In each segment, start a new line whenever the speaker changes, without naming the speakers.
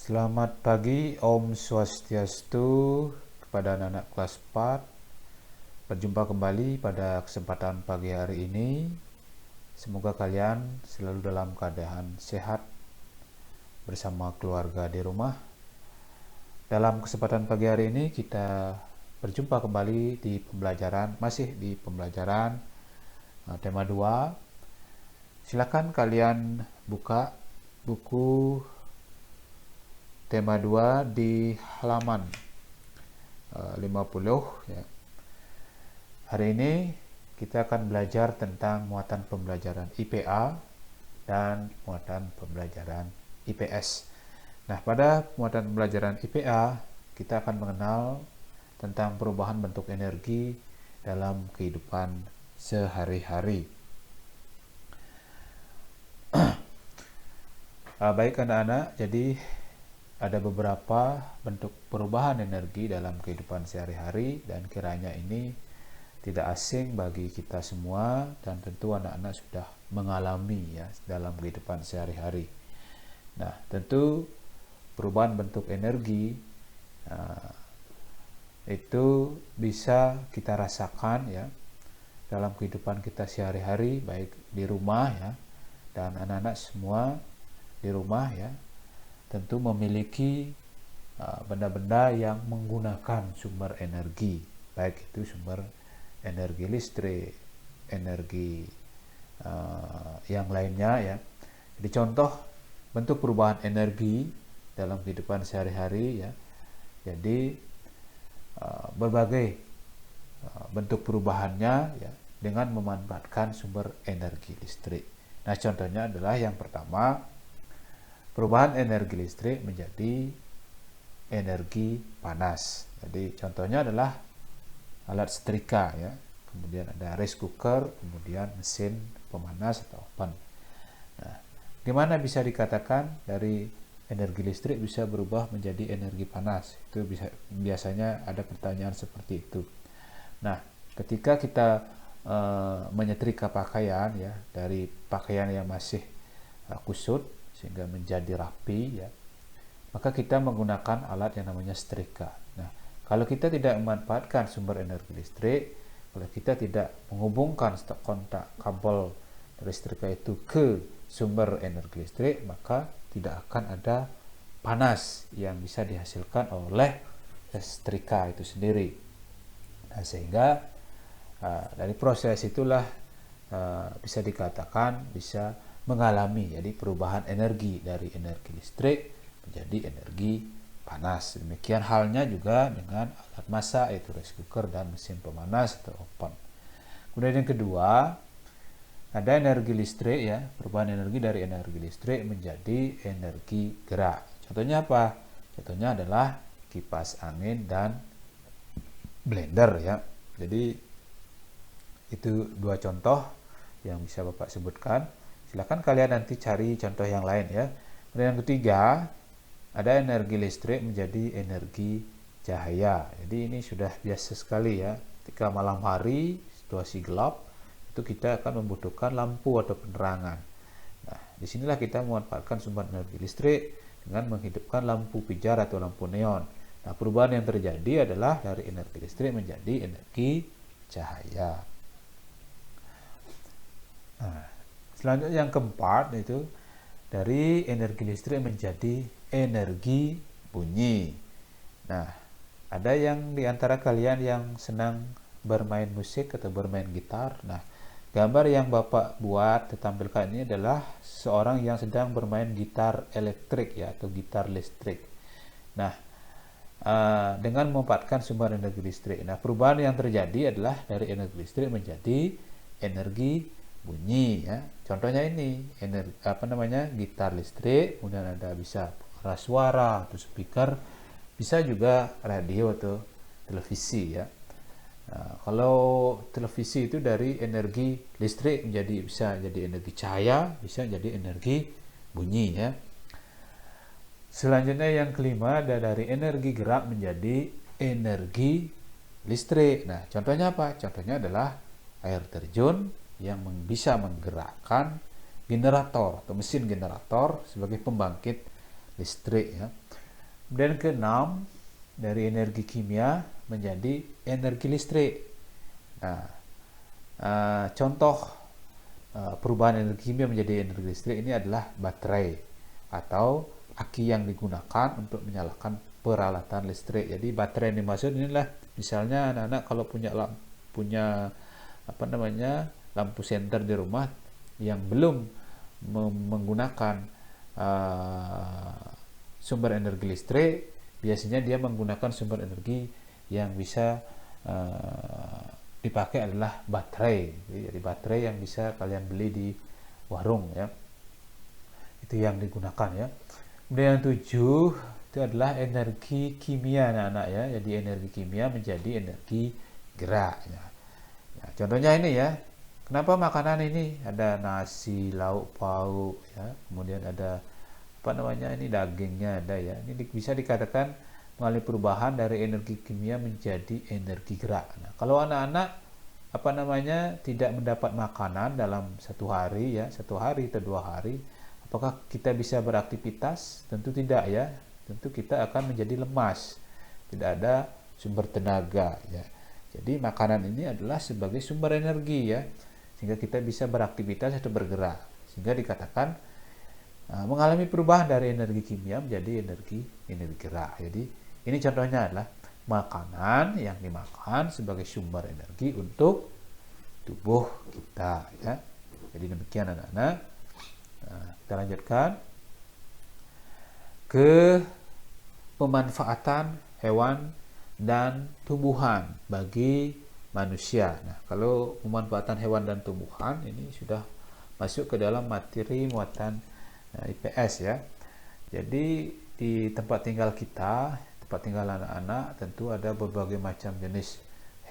Selamat pagi, Om Swastiastu kepada anak-anak kelas 4. Berjumpa kembali pada kesempatan pagi hari ini. Semoga kalian selalu dalam keadaan sehat bersama keluarga di rumah. Dalam kesempatan pagi hari ini kita berjumpa kembali di pembelajaran, masih di pembelajaran tema 2. Silakan kalian buka buku tema 2 di halaman 50 ya. Hari ini kita akan belajar tentang muatan pembelajaran IPA dan muatan pembelajaran IPS. Nah, pada muatan pembelajaran IPA kita akan mengenal tentang perubahan bentuk energi dalam kehidupan sehari-hari. Baik anak-anak, jadi ada beberapa bentuk perubahan energi dalam kehidupan sehari-hari dan kiranya ini tidak asing bagi kita semua dan tentu anak-anak sudah mengalami ya dalam kehidupan sehari-hari. Nah, tentu perubahan bentuk energi itu bisa kita rasakan ya dalam kehidupan kita sehari-hari, baik di rumah ya, dan anak-anak semua di rumah ya tentu memiliki benda-benda yang menggunakan sumber energi, baik itu sumber energi listrik, energi yang lainnya ya. Jadi contoh bentuk perubahan energi dalam kehidupan sehari-hari ya. Jadi berbagai bentuk perubahannya ya dengan memanfaatkan sumber energi listrik. Nah, contohnya adalah yang pertama, perubahan energi listrik menjadi energi panas. Jadi contohnya adalah alat setrika ya, kemudian ada rice cooker, kemudian mesin pemanas atau oven. Nah, gimana bisa dikatakan dari energi listrik bisa berubah menjadi energi panas? Itu biasanya ada pertanyaan seperti itu. Nah, ketika kita menyetrika pakaian ya, dari pakaian yang masih kusut sehingga menjadi rapi ya, maka kita menggunakan alat yang namanya setrika. Nah, kalau kita tidak memanfaatkan sumber energi listrik, kalau kita tidak menghubungkan kontak kabel dari setrika itu ke sumber energi listrik, maka tidak akan ada panas yang bisa dihasilkan oleh setrika itu sendiri. Nah, sehingga dari proses itulah bisa dikatakan bisa mengalami jadi perubahan energi dari energi listrik menjadi energi panas. Demikian halnya juga dengan alat masak yaitu rice cooker dan mesin pemanas atau oven. Kemudian yang kedua, ada energi listrik ya, perubahan energi dari energi listrik menjadi energi gerak. Contohnya apa? Contohnya adalah kipas angin dan blender ya. Jadi itu dua contoh yang bisa Bapak sebutkan. Silakan kalian nanti cari contoh yang lain ya. Kemudian yang ketiga, ada energi listrik menjadi energi cahaya. Jadi ini sudah biasa sekali ya. Ketika malam hari, situasi gelap, itu kita akan membutuhkan lampu atau penerangan. Nah, disinilah kita memanfaatkan sumber energi listrik dengan menghidupkan lampu pijar atau lampu neon. Nah, perubahan yang terjadi adalah dari energi listrik menjadi energi cahaya. Nah, selanjutnya yang keempat itu dari energi listrik menjadi energi bunyi. Nah, ada yang di antara kalian yang senang bermain musik atau bermain gitar. Nah, gambar yang Bapak buat tampilkan ini adalah seorang yang sedang bermain gitar elektrik ya atau gitar listrik. Nah, dengan memanfaatkan sumber energi listrik. Nah, perubahan yang terjadi adalah dari energi listrik menjadi energi bunyi ya. Contohnya ini gitar listrik, kemudian ada bisa pengeras suara atau speaker, bisa juga radio atau televisi ya. Nah, kalau televisi itu dari energi listrik bisa jadi energi cahaya, bisa jadi energi bunyi ya. Selanjutnya yang kelima, ada dari energi gerak menjadi energi listrik. Nah, contohnya apa? Contohnya adalah air terjun yang bisa menggerakkan generator atau mesin generator sebagai pembangkit listrik ya. Kemudian keenam, dari energi kimia menjadi energi listrik. Nah, contoh perubahan energi kimia menjadi energi listrik ini adalah baterai atau aki yang digunakan untuk menyalakan peralatan listrik. Jadi baterai yang dimaksud inilah misalnya anak-anak kalau punya apa namanya lampu senter di rumah yang belum menggunakan sumber energi listrik, biasanya dia menggunakan sumber energi yang bisa dipakai adalah baterai. Jadi baterai yang bisa kalian beli di warung ya, itu yang digunakan ya. Kemudian yang 7 itu adalah energi kimia anak-anak ya. Jadi energi kimia menjadi energi gerak ya. Contohnya ini ya, kenapa makanan ini ada nasi, lauk pauk ya, kemudian ada apa namanya ini dagingnya ada ya. Ini bisa dikatakan mengalami perubahan dari energi kimia menjadi energi gerak. Nah, kalau anak-anak apa namanya tidak mendapat makanan dalam satu hari ya, 1 hari atau 2 hari, apakah kita bisa beraktivitas? Tentu tidak ya. Tentu kita akan menjadi lemas, tidak ada sumber tenaga ya. Jadi makanan ini adalah sebagai sumber energi ya, sehingga kita bisa beraktivitas atau bergerak, sehingga dikatakan mengalami perubahan dari energi kimia menjadi energi gerak. Jadi ini contohnya adalah makanan yang dimakan sebagai sumber energi untuk tubuh kita ya. Jadi demikian anak-anak. Kita lanjutkan ke pemanfaatan hewan dan tumbuhan bagi manusia. Nah, kalau pemanfaatan hewan dan tumbuhan ini sudah masuk ke dalam materi muatan IPS ya. Jadi di tempat tinggal kita, tempat tinggal anak-anak, tentu ada berbagai macam jenis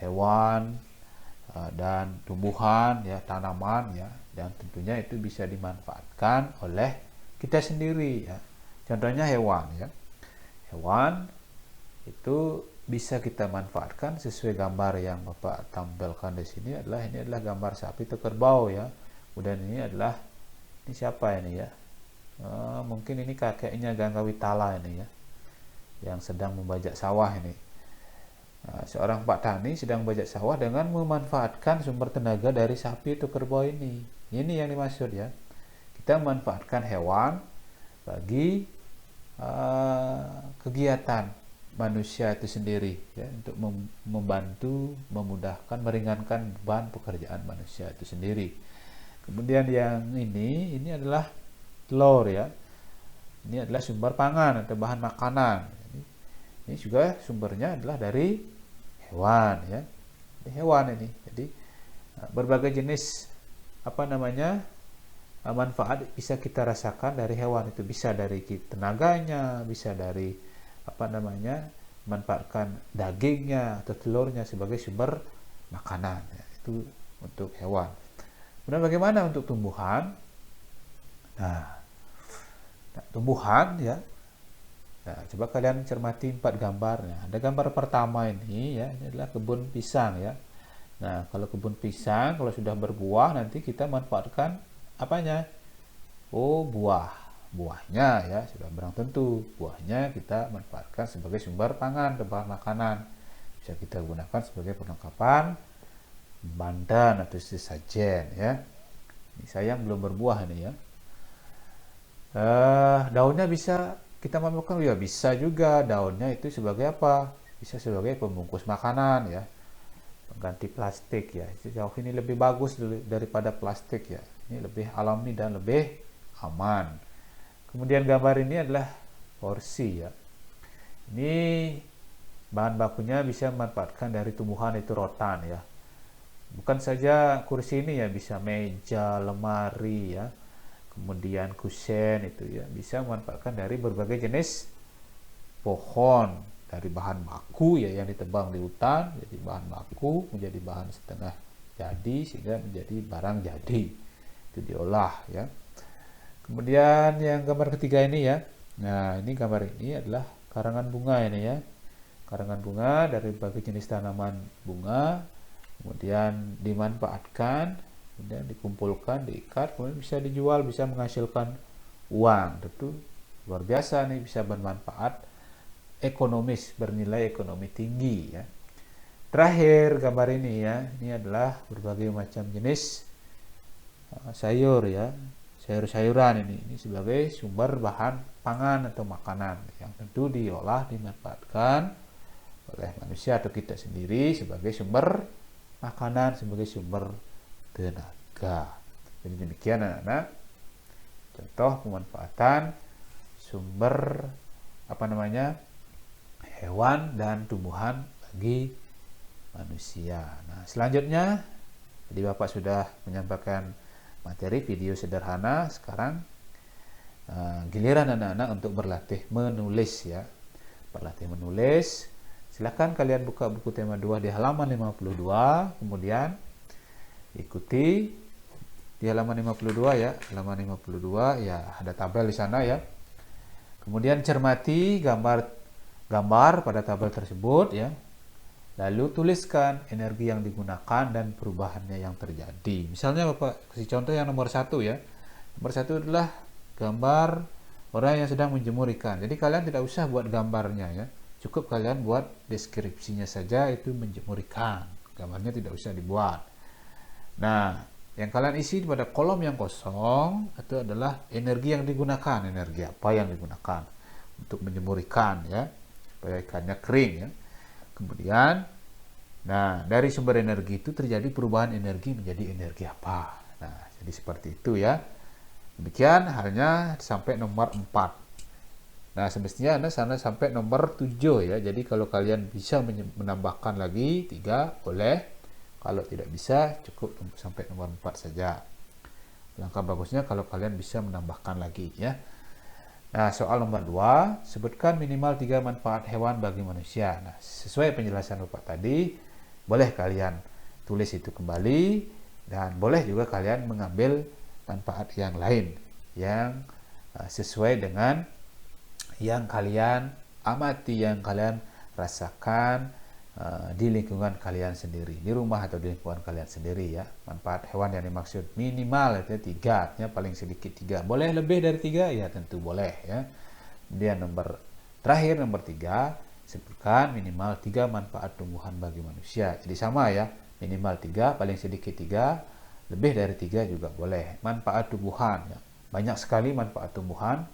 hewan dan tumbuhan ya, tanaman ya, dan tentunya itu bisa dimanfaatkan oleh kita sendiri ya. Contohnya hewan ya. Hewan itu bisa kita manfaatkan sesuai gambar yang Bapak tampilkan di sini adalah gambar sapi atau kerbau ya. Kemudian ini siapa ini ya? Mungkin ini kakeknya Gangga Witala ini ya, yang sedang membajak sawah ini. Seorang Pak Tani sedang membajak sawah dengan memanfaatkan sumber tenaga dari sapi atau kerbau ini. Ini yang dimaksud ya. Kita memanfaatkan hewan bagi kegiatan manusia itu sendiri ya, untuk membantu, memudahkan, meringankan beban pekerjaan manusia itu sendiri. Kemudian yang ini adalah telur ya. Ini adalah sumber pangan atau bahan makanan. Ini juga sumbernya adalah dari hewan ya. Ini hewan ini. Jadi berbagai jenis apa namanya manfaat bisa kita rasakan dari hewan itu, bisa dari tenaganya, bisa dari apa namanya manfaatkan dagingnya atau telurnya sebagai sumber makanan ya. Itu untuk hewan. Kemudian bagaimana untuk tumbuhan? Nah, tumbuhan ya. Nah, coba kalian cermati 4 gambarnya. Ada gambar pertama ini ya, ini adalah kebun pisang ya. Nah, kalau kebun pisang kalau sudah berbuah nanti kita manfaatkan apanya? Oh, buahnya ya, sudah barang tentu. Buahnya kita manfaatkan sebagai sumber pangan, bahan makanan. Bisa kita gunakan sebagai perlengkapan bandan atau sesajen ya. Ini sayang belum berbuah ini ya. Daunnya bisa kita manfaatkan ya, bisa juga daunnya itu sebagai apa? Bisa sebagai pembungkus makanan ya, pengganti plastik ya. Sejauh ini lebih bagus daripada plastik ya. Ini lebih alami dan lebih aman. Kemudian gambar ini adalah porsi ya. Ini bahan bakunya bisa memanfaatkan dari tumbuhan itu rotan ya. Bukan saja kursi ini ya, bisa meja, lemari ya. Kemudian kusen itu ya, bisa memanfaatkan dari berbagai jenis pohon, dari bahan baku ya yang ditebang di hutan jadi bahan baku menjadi bahan setengah jadi sehingga menjadi barang jadi, itu diolah ya. Kemudian yang gambar ketiga ini ya, nah ini gambar ini adalah karangan bunga ini ya, karangan bunga dari berbagai jenis tanaman bunga kemudian dimanfaatkan, kemudian dikumpulkan, diikat, kemudian bisa dijual, bisa menghasilkan uang. Tentu luar biasa nih, bisa bermanfaat ekonomis, bernilai ekonomi tinggi ya. Terakhir gambar ini ya, ini adalah berbagai macam jenis sayur ya, sayur-sayuran ini sebagai sumber bahan pangan atau makanan yang tentu diolah, dimanfaatkan oleh manusia atau kita sendiri sebagai sumber makanan, sebagai sumber tenaga. Jadi demikian anak-anak contoh pemanfaatan sumber hewan dan tumbuhan bagi manusia. Nah, selanjutnya jadi Bapak sudah menyampaikan materi video sederhana. Sekarang giliran anak-anak untuk berlatih menulis ya. Berlatih menulis. Silakan kalian buka buku tema 2 di halaman 52, kemudian ikuti di halaman 52 ya. Halaman 52 ya, ada tabel di sana ya. Kemudian cermati gambar pada tabel tersebut ya. Lalu tuliskan energi yang digunakan dan perubahannya yang terjadi. Misalnya Bapak kasih contoh yang nomor 1 ya. Nomor 1 adalah gambar orang yang sedang menjemur ikan. Jadi kalian tidak usah buat gambarnya ya. Cukup kalian buat deskripsinya saja, itu menjemur ikan. Gambarnya tidak usah dibuat. Nah, yang kalian isi pada kolom yang kosong itu adalah energi yang digunakan. Energi apa yang digunakan untuk menjemur ikan ya, supaya ikannya kering ya. Kemudian, nah dari sumber energi itu terjadi perubahan energi menjadi energi apa. Nah, jadi seperti itu ya. Demikian halnya sampai nomor 4. Nah, semestinya Anda sana sampai nomor 7 ya. Jadi kalau kalian bisa menambahkan lagi 3 boleh. Kalau tidak bisa cukup sampai nomor 4 saja. Langkah bagusnya kalau kalian bisa menambahkan lagi ya. Nah, soal nomor 2, sebutkan minimal 3 manfaat hewan bagi manusia. Nah, sesuai penjelasan Bapak tadi, boleh kalian tulis itu kembali, dan boleh juga kalian mengambil manfaat yang lain yang sesuai dengan yang kalian amati, yang kalian rasakan di lingkungan kalian sendiri, di rumah atau di lingkungan kalian sendiri ya. Manfaat hewan yang dimaksud minimal itu 3, artinya paling sedikit 3. Boleh lebih dari 3 ya, tentu boleh ya. Kemudian terakhir nomor 3, sebutkan minimal 3 manfaat tumbuhan bagi manusia. Jadi sama ya, minimal 3, paling sedikit 3, lebih dari 3 juga boleh. Manfaat tumbuhan ya, banyak sekali manfaat tumbuhan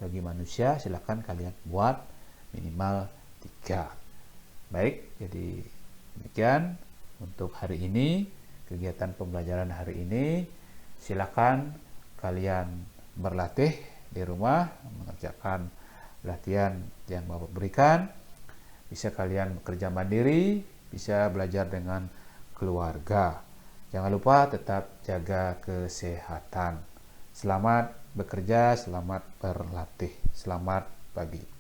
bagi manusia, silakan kalian buat minimal 3. Baik, jadi demikian untuk hari ini, kegiatan pembelajaran hari ini. Silakan kalian berlatih di rumah, mengerjakan latihan yang Bapak berikan. Bisa kalian bekerja mandiri, bisa belajar dengan keluarga. Jangan lupa tetap jaga kesehatan. Selamat bekerja, selamat berlatih. Selamat pagi.